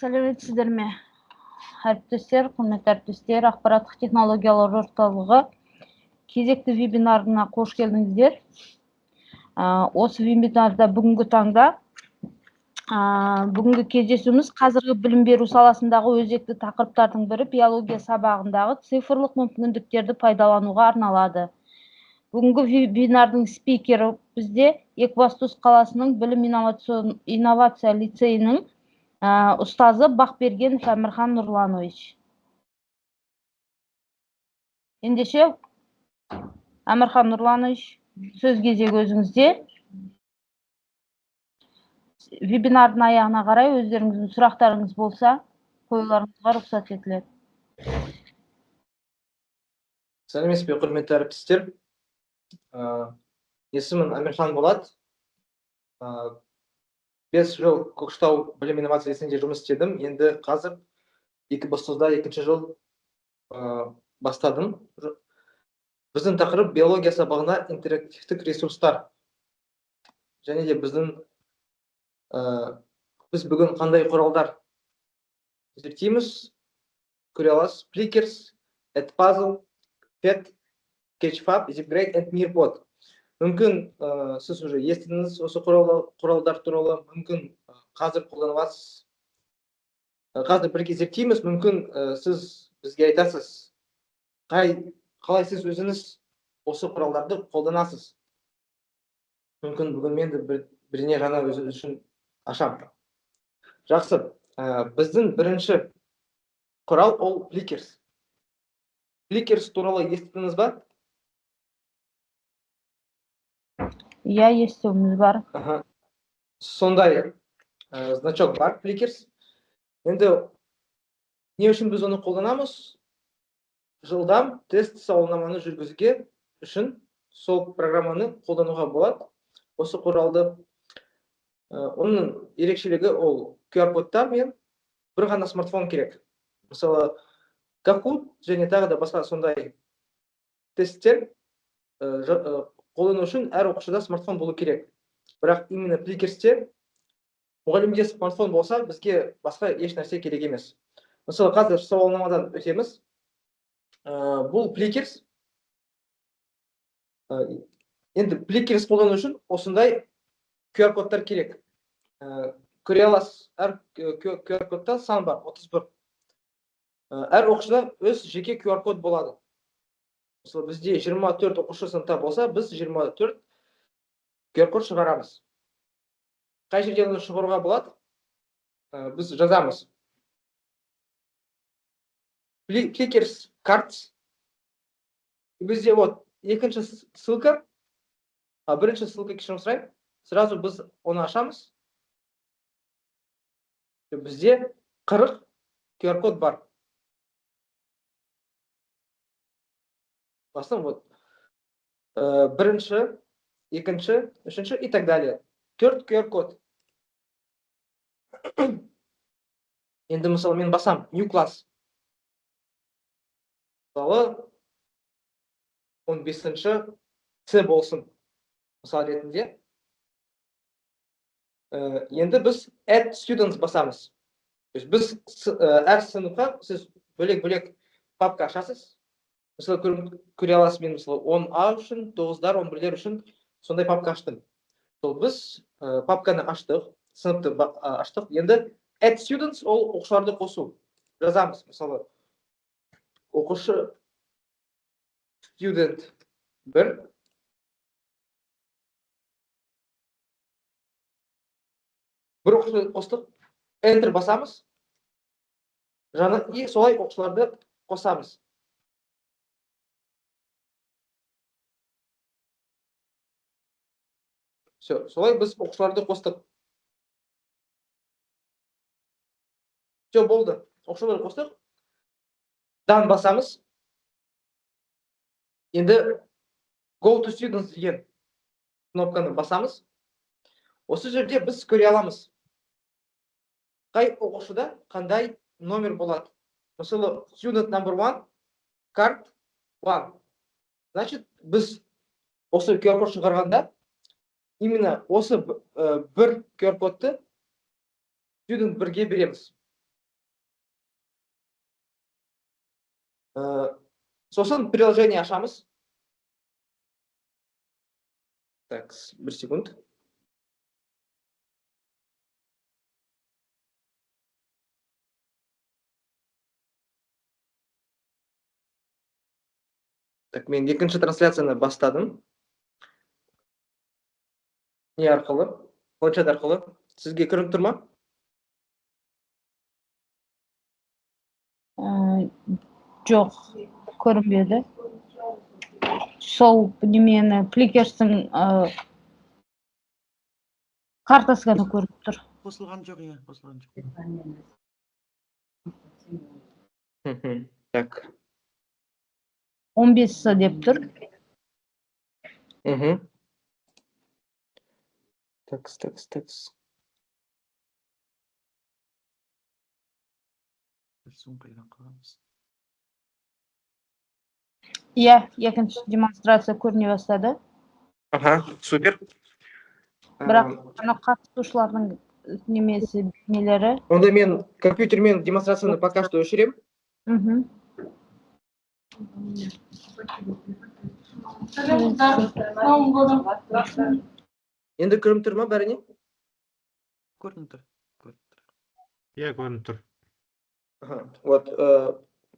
Сәлеметсіздер ме? Әріптестер, құрметті әріптестер, ақпараттық технологиялар орталығы кезекті вебинарына қош келдіңіздер. Осы вебинарда бүгінгі таңда бүгінгі кездесуіміз қазіргі білім беру саласындағы өзекті тақырыптардың бірі биология сабағындағы цифрлық мүмкіндіктерді пайдалануға арналады. Бүгінгі вебинардың спикері бізде Екібастұз қаласының білім инновация лицейінің ұстазы Бақбергенов Әмірхан Нұрланович. Ендеше, Әмірхан Нұрланович, сөз кезегі өзіңізде. Вебинардың аяғына қарай өздеріңіздің сұрақтарыңыз болса, қоюларыңызға рұқсат етіледі. Сәлеметсіз бе, құрметті әріптестер. Есімім Әмірхан Болат. 5 жыл Көкшетау білім инновация лицейінде жұмыс істедім. Енді қазір Екібастұзда 2-ші жыл бастадым. Біздің тақырып биология сабағына интерактивтік ресурстар. Және де біз бүгін қандай құралдар зерттейміз? Көре аласыз: Plickers, Edpuzzle, PET, Sketchfab, ZipGrade, Nearpod. Мүмкін сіз уже естідіңіз осы құралдар туралы, мүмкін қазір қолданасыз. Қазір бірге зерттейміз, мүмкін сіз бізге айтасыз, қалай сіз өзіңіз осы құралдарды қолданасыз. Мүмкін бүгін мен де біріне ғана өзі үшін ашам. Жақсы, біздің бірінші құрал ол Plickers. Plickers туралы естідіңіз ба? Иә, естуіміз бар. Сондай значок бар, Plickers. Енді не үшін біз оны қолданамыз? Жылдам тест сауалнаманы жүргізуге үшін сол программаны қолдануға болады. Осы құралды. Оның ерекшелігі ол QR-кодтар мен бір ғана смартфон керек. Мысалы, Kahoot және тағы да басқа сондай тесттер қолдану үшін әр оқушыда смартфон болу керек. Бірақ именно Plickers'те мұғалімде смартфон болса, бізге басқа еш нәрсе керек емес. Мысалы, қазір сауалнамадан өтеміз. Бұл Plickers. Енді Plickers қолдану үшін осындай QR-кодтар керек. Көре аласыз, әр QR-кодта сан бар, 31. Әр оқушыда өз жеке QR-код болады. Мысалы, бізде 24 оқушы сыныпта болса, біз 24 QR-код шығарамыз. Қай жерден оны шығаруға болады? Біз жазамыз. Plickers Cards. Бізде екінші ссылка, бірінші ссылка кешірім сұраймын. Сразу біз оны ашамыз. Бізде 40 QR-код бар. Басын бірінші, екінші, үшінші и так далее. 4 QR-код. Енді мысалы мен басам New Class. Мысалы 15-ші С болсын. Мысал ретінде. Енді біз Add Students басамыз. Біз әр сыныпқа сіз бөлек-бөлек папка ашасыз. Мысалы, көре аласыз, мен мысалы 10А үшін, 9-дар, 11-дер үшін сондай папка аштым. Біз папканы аштық, сыныпты аштық. Енді Add Students ол оқушыларды қосу. Жазамыз, мысалы, оқушы Student 1. Бір оқушыны қостық, Enter басамыз. Жаңа солай оқушыларды қосамыз. Солай біз оқушыларды қостық. Болды. Оқушыларды қостық. Дан басамыз. Енді Go to Students деген кнопканы басамыз. Осы жерде біз көре аламыз. Қай оқушыда қандай номер болады. Мысалы, Student number 1, Card 1. Значит, біз осы QR-код шығарғанда, именно осы бір QR-кодты Student 1-ге береміз. Сосын приложение ашамыз. Так, бір секунд. Так, мен екінші трансляцияны бастадым. Не арқылы? Планшет арқылы. Сізге көрініп тұр ма? Жоқ, көрінбеді. Сол немені Фликерстің картасы ғана көрініп тұр. Қосылған жоқ, иә, қосылған жоқ. Так. 15 деп тұр. Такс. Сумкадан қаламыз. Иә, екінші демонстрация көріне бастады. Аха, супер. Бірақ ана қатысушылардың немесі бейнелері. Онда мен компьютермен демонстрацияны пока что өшірем. Енді көрініп тұр ма бәріне? Көрініп тұр. Иә, көрініп тұр. Вот,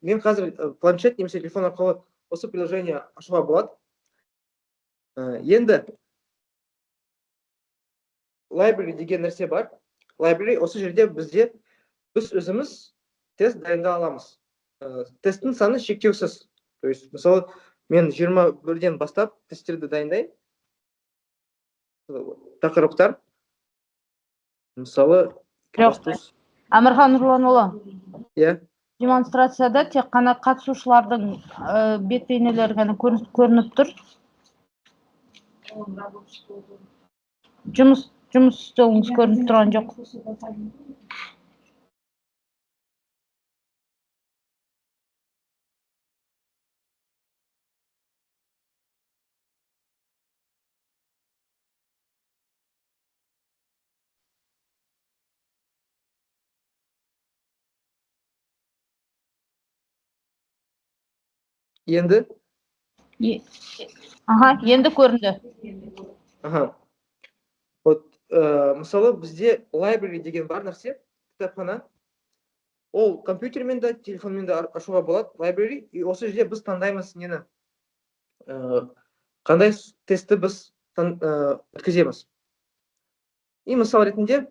мен қазір планшет немесе телефон арқылы осы приложение ашуға болады. Енді library деген нәрсе бар. Library осы жерде біз өзіміз тест дайында аламыз. Тесттің саны шектеусіз. То есть, мысалы, мен 21-ден бастап тесттерді дайындаймын. Тақырыптар. Мысалы, Әмірхан Нұрланұлы. Иә. Демонстрацияда тек қана қатысушылардың бет бейнелері ғана көрініп тұр. Жұмыс істеуіңіз көрініп тұрған жоқ. Енді? Енді көрінді. Вот, мысалы, бізде library деген бар нәрсе, кітапхана. Ол компьютермен де, телефонмен де ашуға болады, library. И осы жерде біз таңдаймыз нені. Қандай тестті біз өткіземіз. И мысал ретінде,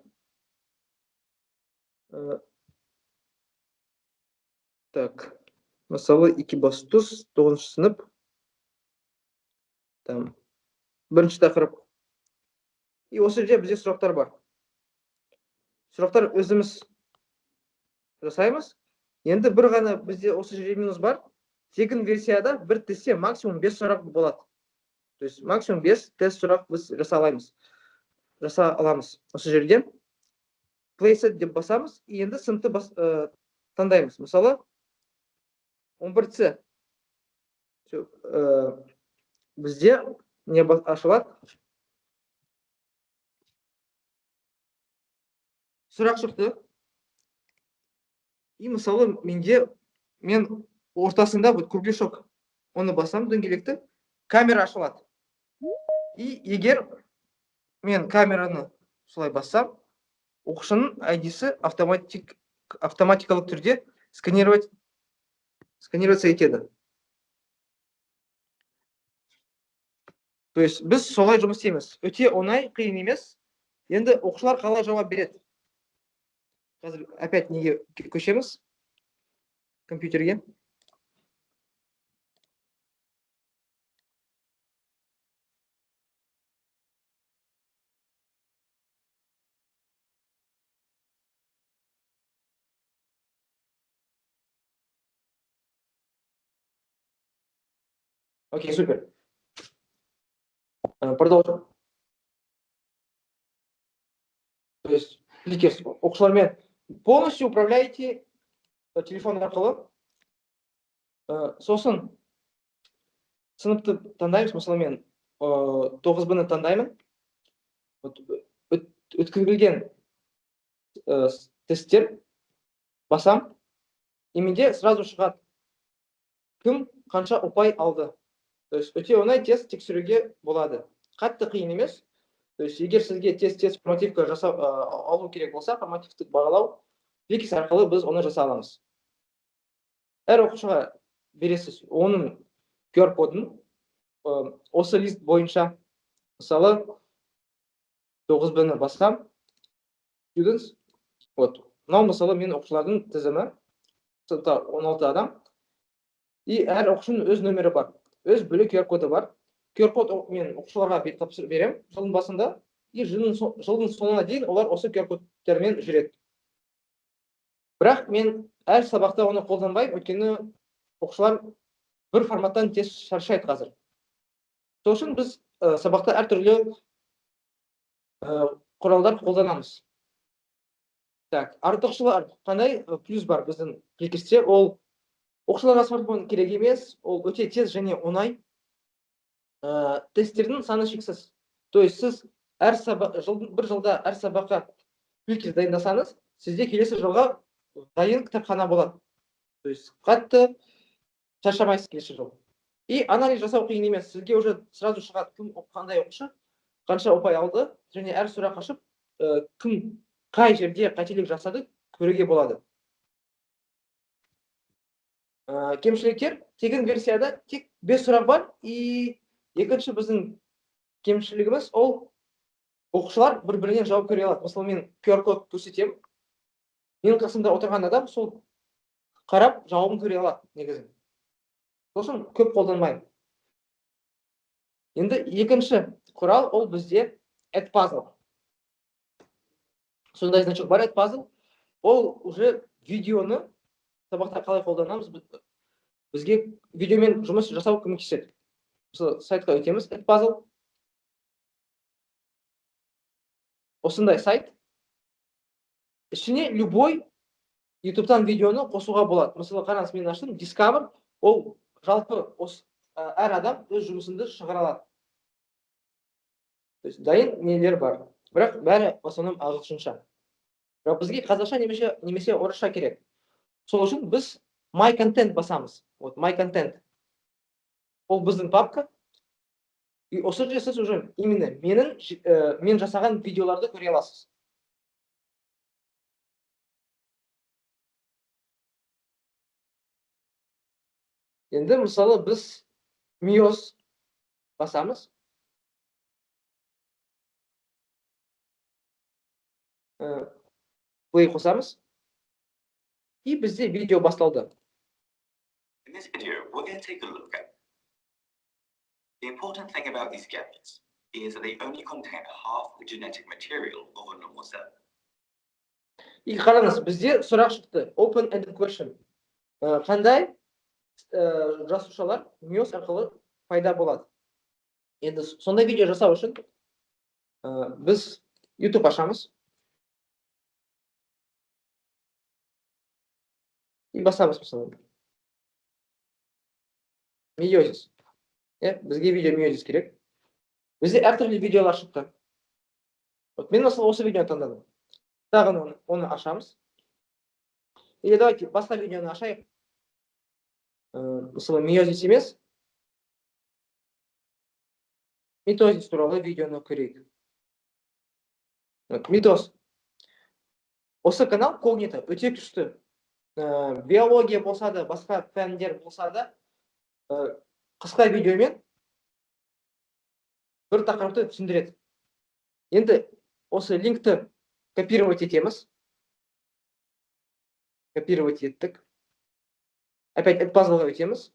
так, мысалы, Екібастұз 9-шы сынып. Там, бірінші тақырып. И осы жерде бізде сұрақтар бар. Сұрақтар өзіміз жасаймыз. Енді бір ғана бізде осы жерде минус бар. Тегін версияда бір тестте максимум 5 сұрақ болады. То есть максимум 5 тест сұрақ біз жаса аламыз. Осы жерде playset деп басамыз. И енді сыныпты таңдаймыз. Мысалы, 11-ці бізде не ашылады? Сұрақ шықты. И мысалы, мен ортасында кругляшок. Оны басам дөңгелекті, камера ашылады. И егер мен камераны солай бассам, оқушының ID-сы автоматикалық түрде сканироваться етеді. То есть біз солай жұмыс істейміз. Өте оңай, қиын емес. Енді оқушылар қалай жауап береді? Қазір опять неге көшеміз? Компьютерге. Окей, супер. Продолжим. То есть, оқушылармен полностью управляете телефон арқылы. Сосын сыныпты таңдаймыз. Мысалы, мен 9-ны таңдаймын. Өткізілген тесттер басам. И менде сразу шығады кім қанша ұпай алды. То есть өте оңай тест тексеруге болады. Қатты қиын емес. То есть егер сізге тест формативка жасап алу керек болса, формативтік бағалау Flickr арқылы біз оны жаса аламыз. Әр оқушыға бересіз оның QR кодын. Осы лист бойынша, мысалы 9-ні бассам, students, мынау мысалы мен оқушылардың тізімі, 16 адам, и әр оқушының өз нөмірі бар, өз бөлек QR коды бар. QR код мен оқушыларға тапсырып берем жылдың басында, и жылдың соңына дейін олар осы QR кодтермен жүреді. Бірақ мен әр сабақта оны қолданбаймын, өйткені оқушылар бір форматтан тест шаршайды қазір. Сол үшін біз сабақта әртүрлі құралдар қолданамыз. Так, артықшылар қандай плюс бар біздің Flickr'те? Ол оқушыларға смартфон керек емес, ол өте тез және оңай. Тесттердің саны шексіз. То есть сіз бір жылда әр сабаққа Flickr дайындасаңыз, сізде келесі жылға дайын кітапхана болады. То есть қатты шаршамайсыз келесі жыл. И анализ жасау қиын емес. Сізге уже сразу шығады кім қандай оқушы, қанша ұпай алды, және әр сұрақ ашып, кім қай жерде қателік жасады көруге болады. Кемшіліктер, тегін версияда тек 5 сұрақ бар, и екінші біздің кемшілігіміз ол оқушылар бір-бірінен жауап көре алады. Мысалы мен QR код көрсетемін, менің қасымда отырған адам сол қарап жауабын көре алады негізі. Сосын көп қолданбаймын. Енді екінші құрал ол бізде Edpuzzle. Сондай значок бар Edpuzzle. Ол уже видеоны сабақта қалай қолданамыз, бізге видеомен жұмыс жасау көмектеседі. Мысалы сайтқа өтеміз, Edpuzzle. Осындай сайт. Ішіне любой YouTube'тан видеоны қосуға болады. Мысалы қараңыз, мен аштым, Discover, ол жалпы әр адам өз жұмысында шығара алады. Дайын нелер бар. Бірақ бәрі в основном ағылшынша. Бірақ бізге қазақша немесе орысша керек. Сол үшін біз My Content басамыз. My Content. Ол біздің папка. И осы жерде сіз уже именно мен жасаған видеоларды көре аласыз. Енді мысалы біз Mios басамыз. Play қосамыз. И бізде видео басталды. In this video, we're going to take a look at the important thing about these gadgets is that they only contain half the genetic material of a normal cell. И қараңыз, бізде сұрақ шықты. Open-ended question. Қандай жасушалар Mios арқылы пайда болады? Енді сондай видео жасау үшін біз YouTube ашамыз. И басамыз мысалы. Meiosis. Бізге видео Meiosis керек. Бізде әртүрлі видеолар шықты. Мен мысалы осы видеоны таңдадым. Тағы оны ашамыз. Или давайте басқа видеоны ашайық. Мысалы Meiosis емес, Mitosis туралы видеоны көрейік. Митоз. Осы канал Когнита өте күшті. Биология болса да, басқа пәндер болса да, қысқа видеомен бір тақырыпты түсіндіреді. Енді осы линкті копировать етеміз. Копировать еттік. Опять Edpuzzle'ға өтеміз.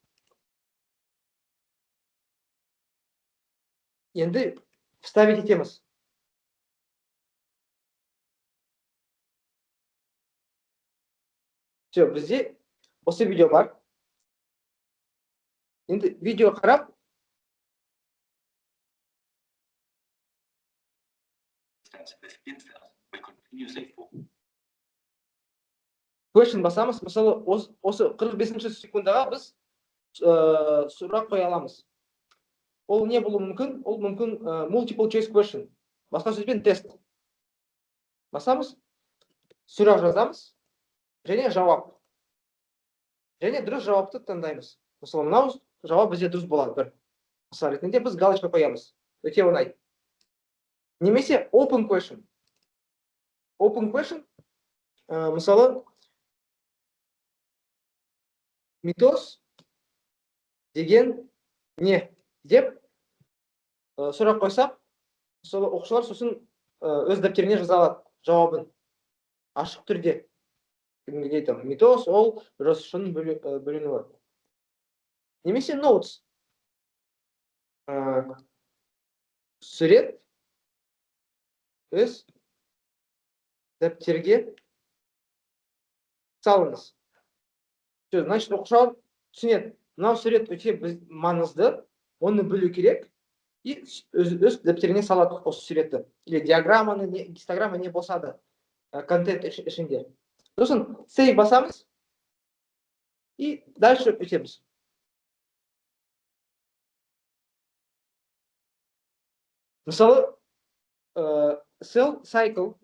Енді вставить етеміз. Все, бізде осы видео бар. Енді видео қарап, question басамыз. Мысалы, осы 45-ші секундаға біз сұрақ қоя аламыз. Ол не болуы мүмкін? Ол мүмкін multiple choice question. Басқа сөзбен тест. Басамыз, сұрақ жазамыз, және жауап. Және дұрыс жауапты таңдаймыз. мысалы мынау жауап бізде дұрыс болады бір мысал ретінде біз галочка қоямыз, өте оңай. Немесе open question. Open question мысалы митоз деген не деп сұрақ қойсақ, мысалы оқушылар сосын өз дәптеріне жаза алады жауабын ашық түрде. Митоз ол жасушаның бөлінуі. Немесе notes. Сурет өз дәптерге салыңыз. Значит, оқушылар түсінеді. Мынау сурет өте маңызды, оны білу керек. И өз дәптеріне салады осы суретті. Или диаграмманы, гистограмма не болса да контент ішінде. Сосын save басамыз и дальше өтеміз. Мысалы, cell cycle,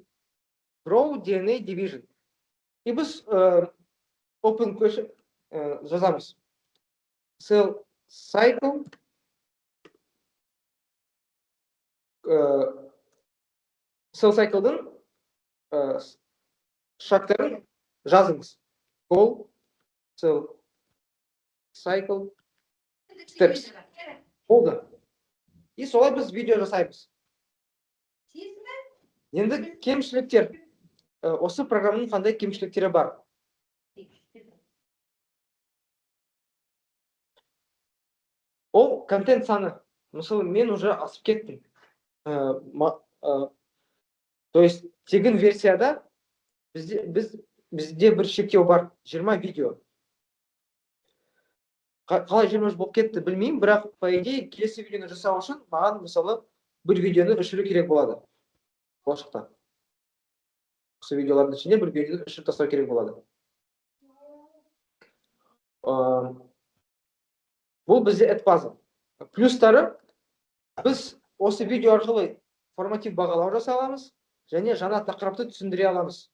grow, DNA division. И біз open question жазамыз. Cell cycle cell cycle'дың шарттарын жазыңыз. Call cell cycle steps. Болды. И солай біз видео жасаймыз. Енді кемшіліктер. Осы программның қандай кемшіліктері бар? Ол контент саны. Мысалы, мен уже асып кеттім. То есть, тегін версияда бізде бір шектеу бар, 20 видео. Қалай 20 болып кетті білмеймін, бірақ по идее келесі видеоны жасау үшін маған мысалы бір видеоны өшіру керек болады. Болашақта. Осы видеолардың ішінде бір видеоны өшіріп тастау керек болады. Бұл бізде әдпазы. Плюстары, біз осы видео арқылы форматив бағалау жасай аламыз, және жаңа тақырыпты түсіндіре аламыз.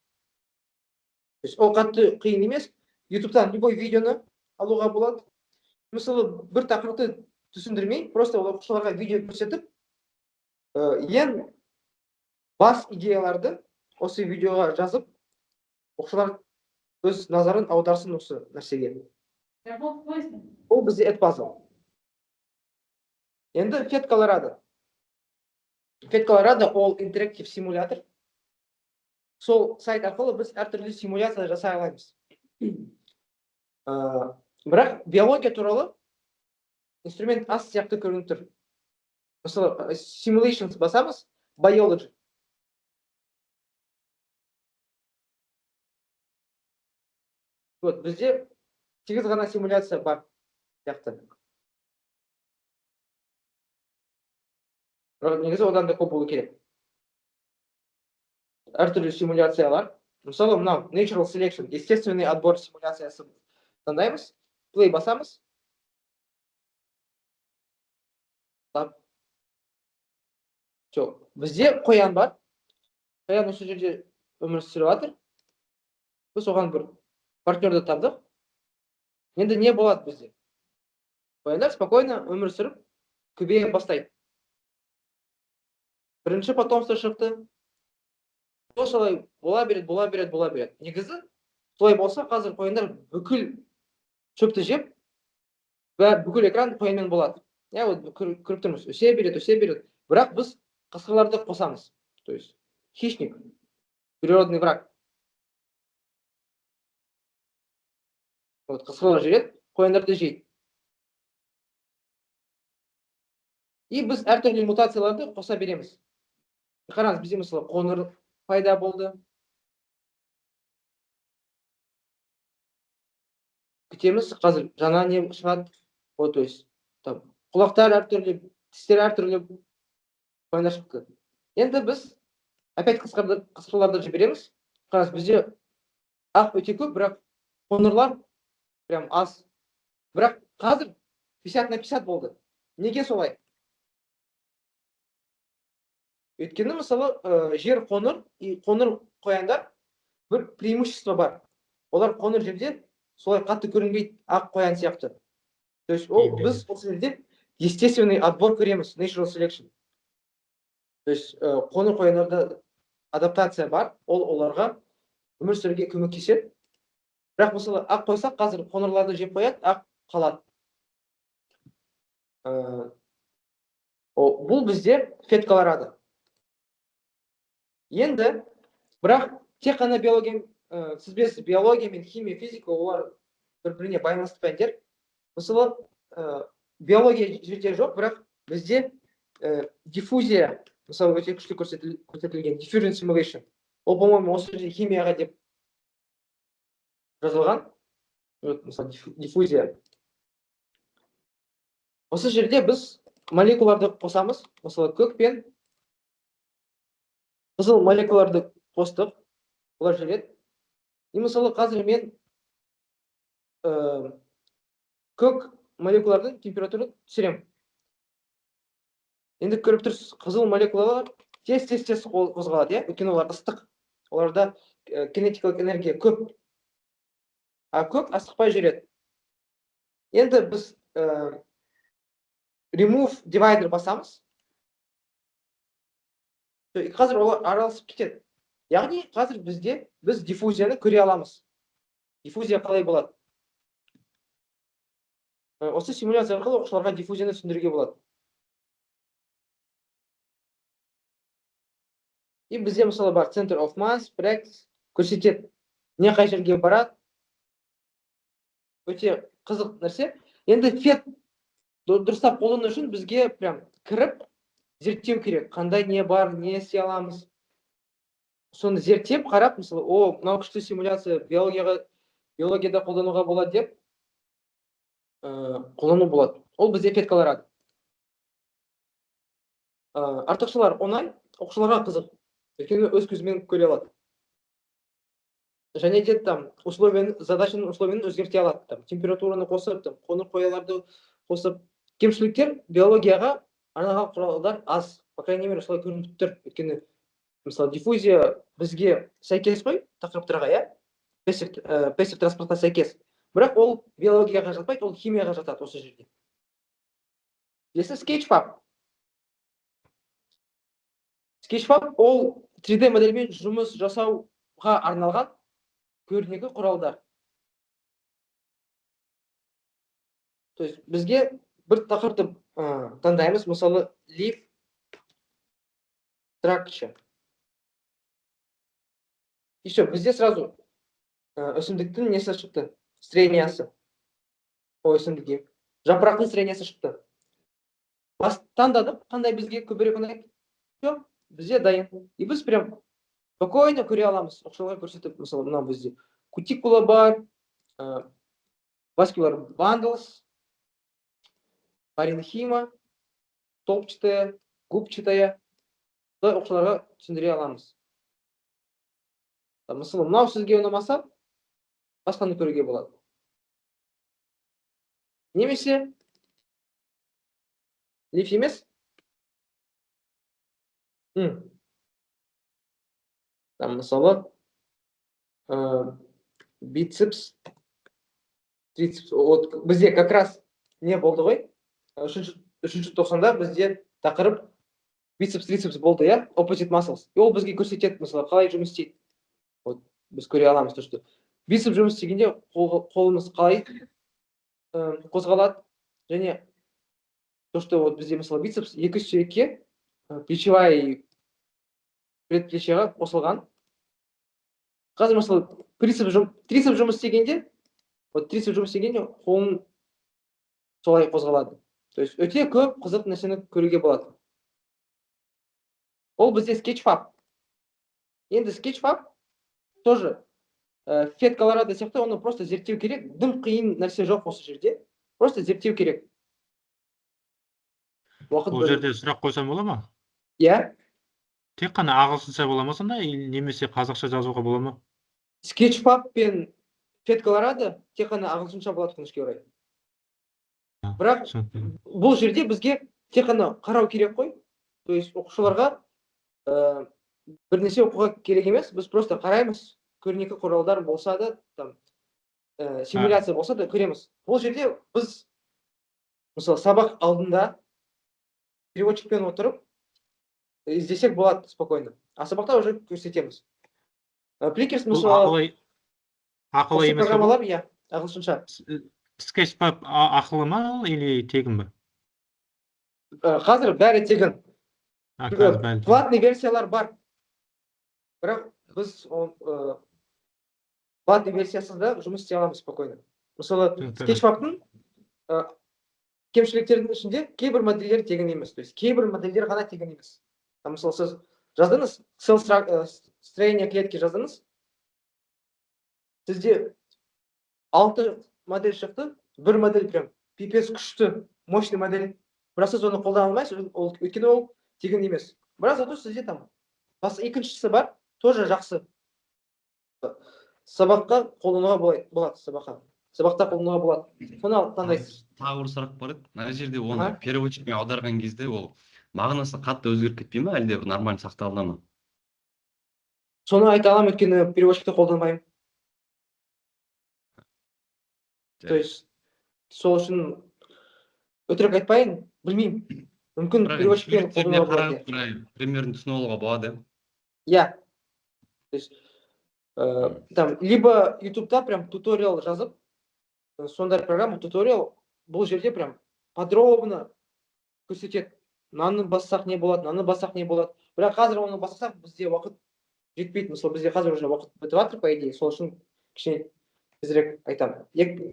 Ол қатты қиын емес. YouTube-тан любой видеоны алуға болады. Мысалы, бір тақырыпты түсіндірмей, просто оқушыларға видео көрсетіп, ең бас идеяларды осы видеоға жазып, оқушылар өз назарын аударсын осы нәрсеге. Ол бізде әдпазы. Енді FET Colorado. FET Colorado ол интерактив симулятор. Сол сайт арқылы біз әртүрлі симуляция жасай аламыз. Бірақ биология туралы инструмент аз сияқты көрініп тұр. Мысалы, simulations басамыз, biology. Вот, бізде 8 ғана симуляция бар сияқты. Негізі одан да көп болу керек. Әртүрлі симуляциялар. Мысалы, мынау natural selection, естественный отбор симуляциясы таңдаймыз. Play басамыз. Бізде қоян бар. Қоян осы жерде өмір сүріп жатыр. Біз оған бір партнерді таптық. Енді не болады бізде? Қояндар спокойно өмір сүріп, көбейе бастайды. Бірінші потомство шықты. Солай бола береді. Негізі, солай болса, қазір қояндар бүкіл шөпті жеп, бүкіл экран қоянмен болады. Көріп тұрмыз, өсе береді. Бірақ біз қасқырларды қосамыз. То есть, хищник, природный враг. Қасқырлар жүреді, қояндарды жейді. И біз әртүрлі мутацияларды қоса береміз. Қараңыз, бізде мысалы қоңыр пайда болды. Күтеміз, қазір жаңа не шығады. То есть, құлақтар әртүрлі, тістер әртүрлі қояндар шықты. Енді біз опять қасқырларды жібереміз. Қараңыз, бізде ақ өте көп, бірақ қоңырлар прям аз. Бірақ қазір 50 на 50 болды. Неге солай? Өйткені мысалы жер қоңыр и қоңыр қояндар бір преимущество бар. Олар қоңыр жерде солай қатты көрінбейді ақ қоян сияқты. То есть ол Именно. біз осы жерде естественный отбор көреміз, natural selection. То есть қоңыр қояндарда адаптация бар, ол оларға өмір сүруге көмектеседі. Бірақ мысалы ақ қойсақ, қазір қоңырларды жеп қояды, ақ қалады. Бұл бізде феткаларады. Енді, бірақ тек қана биология, сіз білесіз, биология мен химия, физика олар бір-біріне байланысты пәндер. Мысалы, биология жерде жоқ, бірақ бізде диффузия, мысалы, өте күшті көрсетілген, diffusion simulation. Ол, по-моему, осы жерде химияға деп жазылған. Мысалы, диффузия. Осы жерде біз молекулаларды қосамыз. Мысалы, көк пен қызыл молекулаларды қостық. Олар жүреді. И мысалы, қазір мен көк молекулалардың температурын түсірем. Енді көріп тұрсыз, қызыл молекулалар тез қозғалады, өйткені олар ыстық. Оларда кинетикалық энергия көп. А көк асықпай жүреді. Енді біз remove divider басамыз. Қазір олар араласып кетеді. Яғни қазір біз диффузияны көре аламыз. Диффузия қалай болады? Осы симуляция арқылы оқушыларға диффузияны түсіндіруге болады. И бізде мысалы бар center of mass, practice, көрсетеді, не қай жерге барады. Өте қызық нәрсе. Енді фет дұрыстап қолдану үшін бізге прям кіріп зерттеу керек. Қандай не бар, не істей аламыз. Соны зерттеп, қарап, мысалы, мынау күшті симуляция биологияда қолдануға болады деп қолдану болады. Ол бізде феткаларады. Артықшылар оңай, оқушыларға қызық. Өйткені өз көзімен көре алады. Және де там задачаның условияны өзгерте алады. Температураны қосып, қоңыр қояларды қосып. Кемшіліктер биологияға арналған құралдар аз. По крайней мере, солай көрініп тұр. Өйткені мысалы диффузия бізге сәйкес қой, тақырыптарға, пассив транспортқа сәйкес. Бірақ ол биологияға жатпайды, ол химияға жатады осы жерде. Білесіз, скетчфаб. Скетчфаб ол 3D модельмен жұмыс жасауға арналған көрнекі құралдар. То есть бізге бір тақырыпты таңдаймыз, мысалы leaf structure. Еще бізде сразу өсімдіктің несі шықты, строениясы. Өсімдікке жапырақтың строениясы шықты. Таңдадық, қандай бізге көбірек ұнайды? Жоқ, бізде дайын. И біз прям спокойно көре аламыз. Оқушыларға көрсетіп, мысалы, мынау бізде кутикула бар, vascular bundles, паренхима, топчатая, губчатая. Оқушыларға түсіндіре аламыз. Мысалы, мынау сізге ұнамаса, басқаны көруге болады. Немесе лиф емес. Мысалы, бицепс, трицепс. Бізде как раз не болды ғой? Үшінші тоқсанда бізде тақырып бицепс, трицепс болды, opposite muscles. И ол бізге көрсетеді, мысалы, қалай жұмыс істейді. Біз көре аламыз, что бицепс жұмыс істегенде қолымыз қалай қозғалады. Және то, что бізде, мысалы, бицепс екі сүйекке плечевая и предплечьеға қосылған. Қазір, мысалы, трицепс жұмыс істегенде, қолым солай қозғалады. То есть өте көп қызық нәрсені көруге болады. Ол бізде скетчфаб. Енді скетчфаб тоже феткаларда сияқты, оны просто зерттеу керек. Дым қиын нәрсе жоқ осы жерде. Просто зерттеу керек. Бұл жерде сұрақ қойсам бола ма? Иә. Тек қана ағылшынша бола ма сонда, немесе қазақша жазуға бола ма? Скетчфаб пен феткаларда тек қана ағылшынша болады, өкінішке орай. Бірақ бұл жерде бізге тек қана қарау керек қой. То есть оқушыларға бірнеше оқуға керек емес, біз просто қараймыз. Көрнекі құралдар болса да, симуляция болса да көреміз. Бұл жерде біз мысалы сабақ алдында переводчикпен отырып іздесек болады спокойно. А сабақта уже көрсетеміз. Фликерс Бұл мысалы ақылы осы осы емес пе бұл? программалар, иә, ағылшынша. Sketchpad ақылы ма или тегін бе? Қазір бәрі тегін. Қазір бәрі тегін. Платный версиялар бар. Бірақ біз платный версиясыз да жұмыс істей аламыз спокойно. Мысалы Sketchpad-тың кемшіліктердің ішінде кейбір модельдер тегін емес. То есть кейбір модельдер ғана тегін емес. Мысалы сіз жаздыңыз, строение клетки жаздыңыз. Сізде 6 модель шықты, бір модель прям пипец күшті, мощный модель. Бірақ сіз оны қолдана алмайсыз, өйткені ол тегін емес. Бірақ зато сізде там екіншісі бар, тоже жақсы. Сабаққа қолдануға болады, сабақта қолдануға болады. Соны таңдайсыз. Тағы бір сұрақ бар еді. Мына жерде оны переводчикпен аударған кезде ол мағынасы қатты өзгеріп кетпей ме, әлде нормально сақталды ма? Соны айта аламын, өйткені переводчикті қолданбаймын. То есть сол үшін өтірік айтпайын, білмеймін. Мүмкін переводчикпен қолдануға болады. Примерно түсініп алуға болады. Иә. То есть там либо ютубта прям туториал жазып, сондай программа туториал бұл жерде прям подробно көрсетеді. Мынаны бассақ не болады, мынаны бассақ не болады. Бірақ қазір оны бассақ бізде уақыт жетпейді. Мысалы бізде қазір уже уақыт бітіп жатыр, по идее, сол үшін кішкене тезірек айтамын.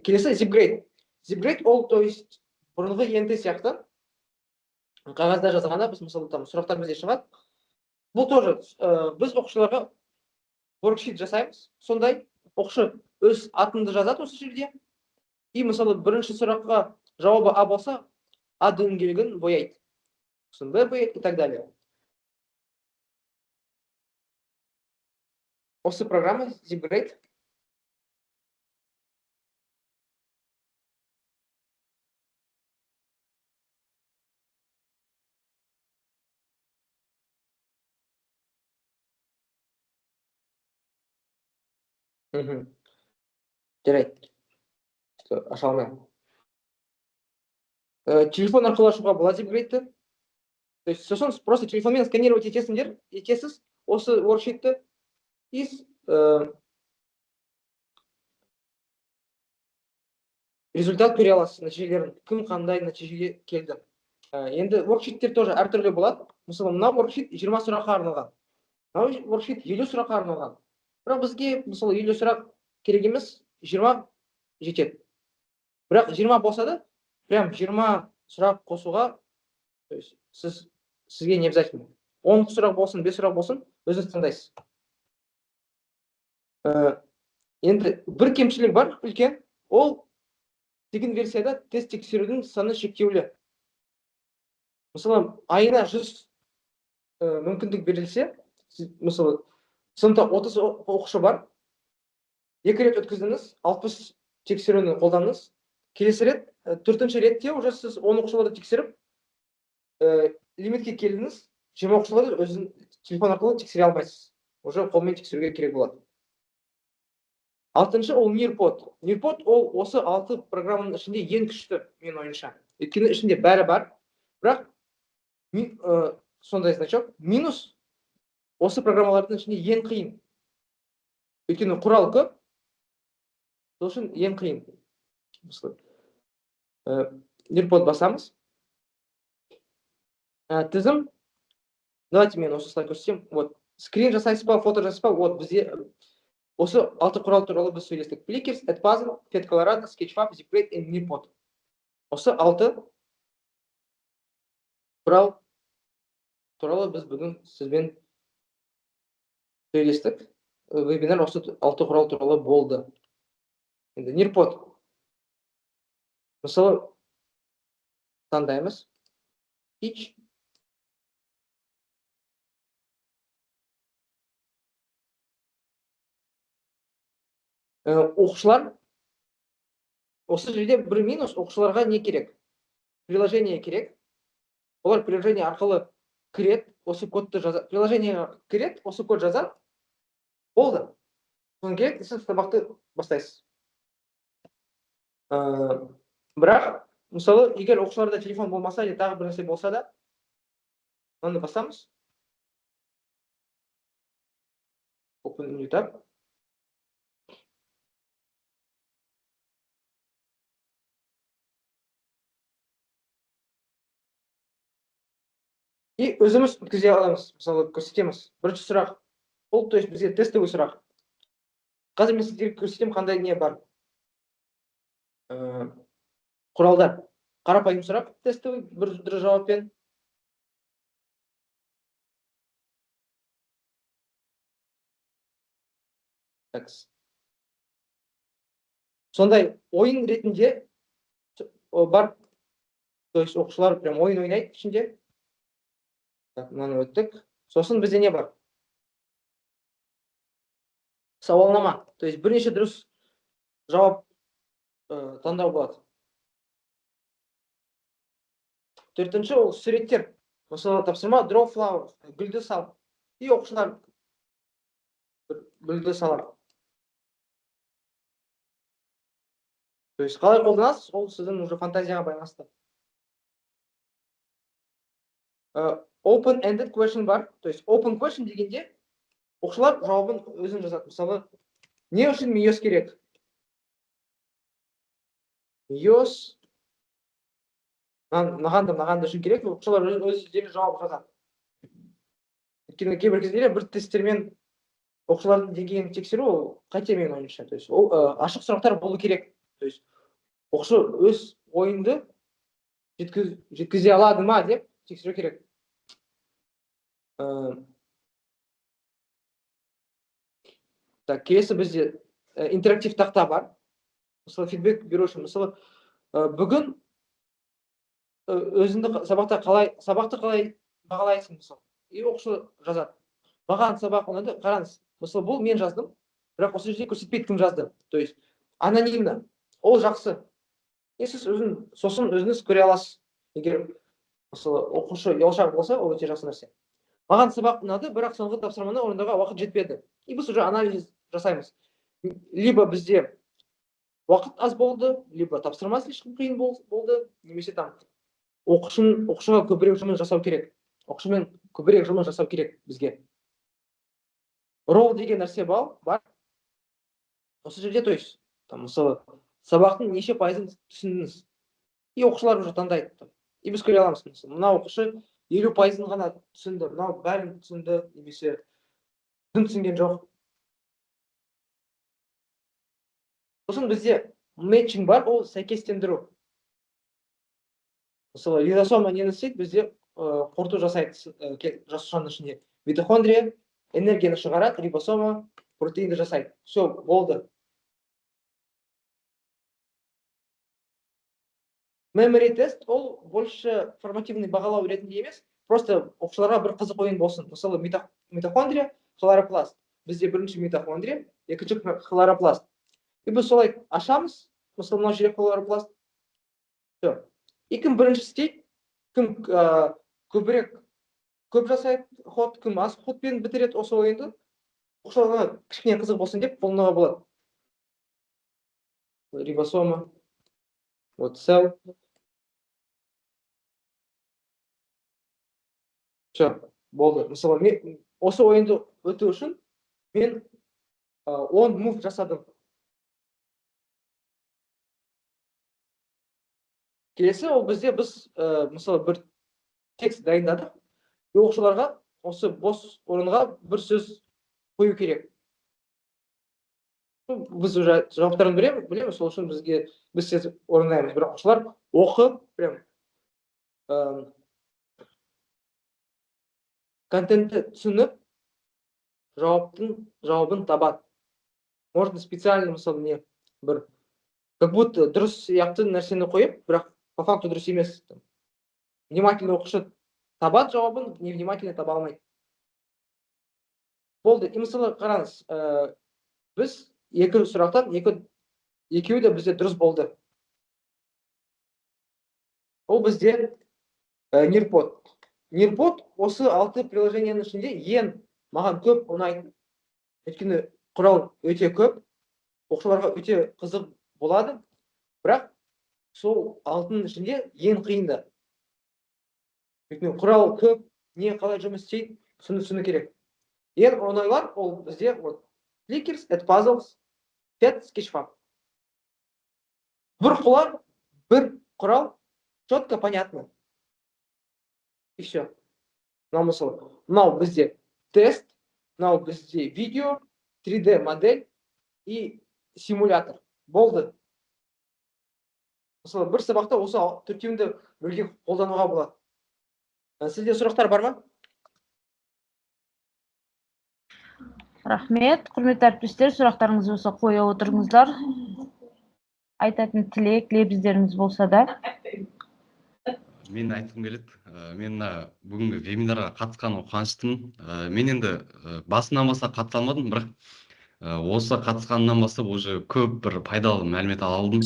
Келесі ZipGrade. ZipGrade ол, то есть бұрынғы ENT сияқты қағазда жазғанда біз мысалы там сұрақтар бізде шығады. Бұл тоже біз оқушыларға worksheet жасаймыз. Сондай оқушы өз атыңды жазады осы жерде. И мысалы бірінші сұраққа жауабы А болса, А дөңгелегін бояйды. Сосын Б бояйды и так далее. Осы программа ZipGrade. Жарайды. Аша алмаймын. Телефон арқылы ашуға болады ZipGrade'ті. То есть сосын просто телефонмен сканировать етесіз осы worksheet'ті. И результат көре аласыз, нәтижелерін, кім қандай нәтижеге келді. Енді worksheet'тер тоже әртүрлі болады. Мысалы, мына worksheet 20 сұраққа арналған. Мына worksheet 50 сұраққа арналған. Бірақ бізге, мысалы, 50 сұрақ керек емес, 20 жетеді. Бірақ 20 болса да, прям 20 сұрақ қосуға, то есть сізге не обязательно. 10 сұрақ болсын, 5 сұрақ болсын, өзіңіз таңдайсыз. Енді бір кемшілік бар, үлкен, ол тегін версияда тест тексерудің саны шектеулі. Мысалы, айына 100 мүмкіндік берілсе, мысалы, сыныпта 30 оқушы бар, 2 рет өткіздіңіз, 60 тексеруін қолдандыңыз. Келесі рет, 4-ші ретте уже сіз 10 оқушыларды тексеріп, лимитке келдіңіз, 20 оқушыларды өзін телефон арқылы тексере алмайсыз. Уже қолмен тексеруге керек болады. 6-шы ол Nearpod. Nearpod ол осы 6 программаның ішінде ең күшті, мен ойымша. Өйткені ішінде бәрі бар. Бірақ сондай значок, минус осы программалардың ішінде ең қиын. Өйткені құрал көп, сол үшін ең қиын. Nearpod басамыз. Тізім. Давайте мен осы слайд көрсетем. Вот, скрин жасайсыз ба, фото жасайсыз ба? Вот, бізде осы 6 құрал туралы біз сөйлестік. Flickr, Edpuzzle, Fed Colorado, Sketchfab, ZipGrade and Nearpod. Осы 6 құрал туралы біз бүгін сізбен сөйлестік. Вебинар осы 6 құрал туралы болды. Енді Nearpod. Мысалы, таңдаймыз. Teach. Оқушылар, осы жерде бір минус, оқушыларға не керек? Приложение керек. Олар приложение арқылы кіреді, осы кодты жазады. Приложение кіреді, осы код жазады. Болды. Соны керек, сіз сабақты бастайсыз. Бірақ мысалы егер оқушыларда телефон болмаса же тағы бір нәрсе болса да оны басамыз. Open new tab. И өзіміз өткізе аламыз. Мысалы көрсетеміз. Бірінші сұрақ. Ол то есть бізге тестовый сұрақ. Қазір мен сіздерге көрсетемін қандай не бар. Құралдар. Қарапайым сұрақ тестовый бір жауаппен. Сондай ойын ретінде бар. То есть оқушылар прям ойын ойнайды ішінде. Так, мынаны өттік. Сосын бізде не бар? Сауалнама. То есть бірнеше дұрыс жауап таңдау болады. Төртінші ол суреттер. Мысалы тапсырма draw flower, гүлді сал. И оқушылар гүлді салады. То есть қалай қолданасыз, ол сіздің уже фантазияға байланысты. Open-ended question бар. То есть open question дегенде оқушылар жауабын өзін жазады. Мысалы, не үшін миос керек? Миос маған үшін керек, оқушылар өздері жауап жазады. Өйткені кейбір кездері бір тесттермен оқушылардың деңгейін тексеру қате менің ойымша. То есть ашық сұрақтар болу керек. То есть оқушы өз ойынды жеткізе алады ма деп тексеру керек. Так, келесі бізде интерактив тақта бар. Мысалы фидбек беру үшін. Мысалы бүгін өзіңді сабақты қалай бағалайсың мысалы. И оқушы жазады. Маған сабақ ұнады, қараңыз. Мысалы бұл мен жаздым, бірақ осы жерде көрсетпейді кім жазды. То есть анонимно. Ол жақсы. Сіз сосын өзіңіз көре аласыз. Егер мысалы оқушы ұялшақ болса, ол өте жақсы нәрсе. Маған сабақ ұнады, бірақ соңғы тапсырманы орындауға уақыт жетпеді. И біз уже анализ жасаймыз. Либо бізде уақыт аз болды, либо тапсырма слишком қиын болды, немесе там оқушыға көбірек жұмыс жасау керек. Оқушымен көбірек жұмыс жасау керек бізге. Рол деген нәрсе бар. Осы жерде, то есть, мысалы, сабақтың неше пайызын түсіндіңіз. И оқушылар уже таңдайды. И біз көре аламыз. Мына оқушы 50% ғана түсінді, мынау бәрін түсінді, немесе түсінген жоқ. Сосын бізде matching бар, ол сәйкестендіру. Мысалы, лизосома нені істейді? Бізде қорыту жасайды жасушаның ішінде. Митохондрия энергияны шығарады, рибосома протеинді жасайды. Все, болды. Memory тест ол больше формативный бағалау ретінде емес, просто оқушыларға бір қызық ойын болсын. Мысалы, митохондрия, хлоропласт. Бізде бірінші митохондрия, екінші хлоропласт. И біз солай ашамыз, мысалы, мынау жерде хлоропласт. Все. И кім бірінші істейді, кім көп жасайды ход, кім аз ходпен бітіреді осы ойынды, оқушыларға кішкене қызық болсын деп қолдануға болады. Рибосома. Вот cell. Все, болды. Мысалы, мен осы ойынды өту үшін мен 10 move жасадым. Келесі ол бізде біз мысалы бір текст дайындадық. Оқушыларға осы бос орынға бір сөз қою керек. Біз уже жауаптарын білеміз, сол үшін біз сөз орындаймыз. Бірақ оқушылар оқып, прям контентті түсініп, жауабын табады. Можно специально, мысалы, не бір как будто дұрыс сияқты нәрсені қойып, бірақ по факту дұрыс емес. Внимательно оқушы табады жауабын, невнимательно таба алмайды. Болды. И мысалы қараңыз, біз екі сұрақтан екеуі де бізде дұрыс болды. Ол бізде Nearpod. Nearpod осы 6 приложенияның ішінде ең маған көп ұнайды. Өйткені құрал өте көп, оқушыларға өте қызық болады. Бірақ сол алтының ішінде ең қиынды. Өйткені құрал көп, не қалай жұмыс істейді, түсіну керек. Ең оңайлар ол бізде вот Clickers, Edpuzzles, Pet, Sketchfab. Бір құрал, четко, понятно. И все. Мынау бізде тест, мынау бізде видео, 3D модель и симулятор. Болды. Мысалы, бір сабақта осы төртеуінде бірге қолдануға болады. Сізде сұрақтар бар ма? Рахмет, құрметті әріптестер, сұрақтарыңыз болса қоя отырыңыздар. Айтатын тілек, лебіздеріңіз болса да. Мен айтқым келеді. Мен бүгінгі вебинарға қатысқаныма қуаныштымын. Мен енді басынан бастап қатыса алмадым, бірақ осы қатысқаннан бастап уже көп бір пайдалы мәлімет ала алдым.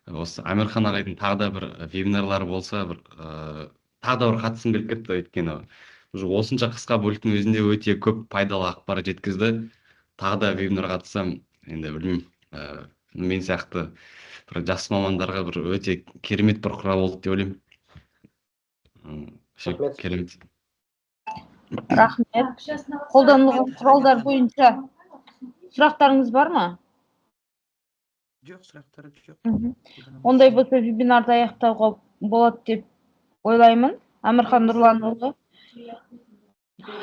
Осы Амирхан ағайдың тағы да бір вебинарлары болса, тағы да бір қатысым келіп кетті, өйткені уже осынша қысқа бөліктің өзінде өте көп пайдалы ақпарат жеткізді. Тағы да вебинар қатыссам, енді білмеймін, мен сияқты бір жас мамандарға бір өте керемет бір құрал болды деп ойлаймын. Керемет. Рахмет. Қолданылған құралдар бойынша сұрақтарыңыз бар ма? Жоқ, сұрақтар жоқ. Ондай болса вебинарды аяқтауға болады деп ойлаймын. Амирхан Нұрланұлы.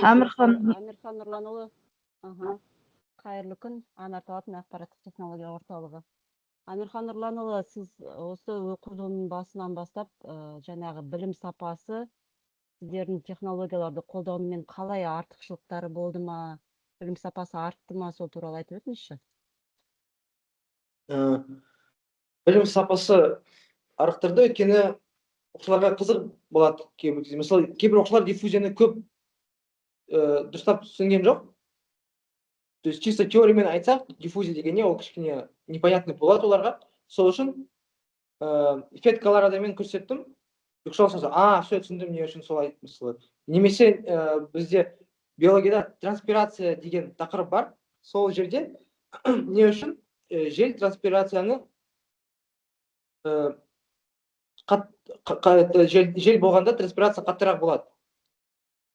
Амирхан Нұрланұлы. Қайырлы күн, аңғартылатын ақпараттық технология орталығы. Амирхан Нұрланұлы, сіз осы оқу жылының басынан бастап жаңағы білім сапасы, сіздердің технологияларды қолданумен қалай артықшылықтары болды ма, білім сапасы артты ма, сол туралы айтып өтіңізші. Білім сапасы арттырды, өйткені оқушыларға қызық болады кейбір кезде. Мысалы, кейбір оқушылар диффузияны көп дұрыстап түсінген жоқ. То есть чисто теориямен айтсақ, диффузия дегенде ол кішкене непонятный болады оларға. Сол үшін эффекткалар мен көрсеттім. Оқушылар все түсіндім, не үшін солай мысалы. Немесе бізде биологияда транспирация деген тақырып бар. Сол жерде не үшін жел транспирацияны жел болғанда транспирация қаттырақ болады.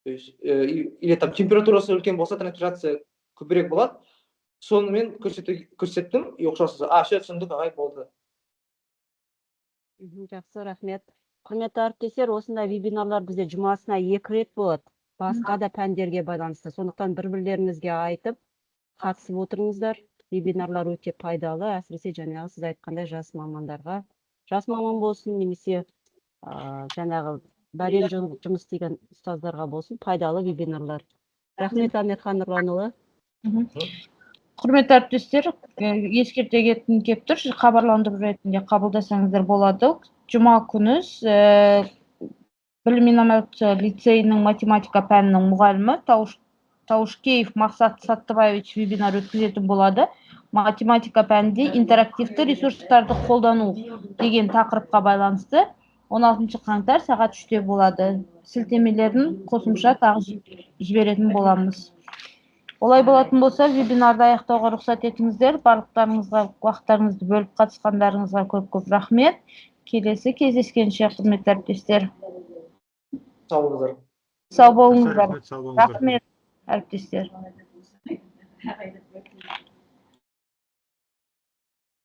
То есть или там температурасы үлкен болса транспирация көбірек болады. Сонымен көрсеттім, оқушылар все түсіндік, ағай болды. Жақсы, рахмет. Құрметті әріптестер, осындай вебинарлар бізде жұмасына 2 рет болады. Басқа да пәндерге байланысты. Сондықтан бір-бірлеріңізге айтып, қатысып отырыңыздар. Вебинарлар өте пайдалы, әсіресе жаңағы сіз айтқандай жас мамандарға. Жас маман болсын, немесе жаңағы бәрен жұмыс істеген ұстаздарға болсын, пайдалы вебинарлар. Рахмет, Амирхан Нұрланұлы. Құрметті әріптестер, ескерте кеткім келіп тұр, хабарландыру ретінде қабылдасаңыздар болады. Жұма күні білім инновация лицейінің математика пәнінің мұғалімі Таушкеев Мақсат Саттыбаевич вебинар өткізетін болады. Математика пәнінде интерактивті ресурстарды қолдану деген тақырыпқа байланысты 16 қаңтар сағат 3-те болады. Сілтемелерін қосымша тағы жіберетін боламыз. Олай болатын болса, вебинарды аяқтауға рұқсат етіңіздер. Барлықтарыңызға уақыттарыңызды бөліп қатысқандарыңызға көп-көп рахмет. Келесі кездескенше, құрметті әріптестер. Сау болыңыздар. Сау болыңыздар. Рахмет, әріптестер.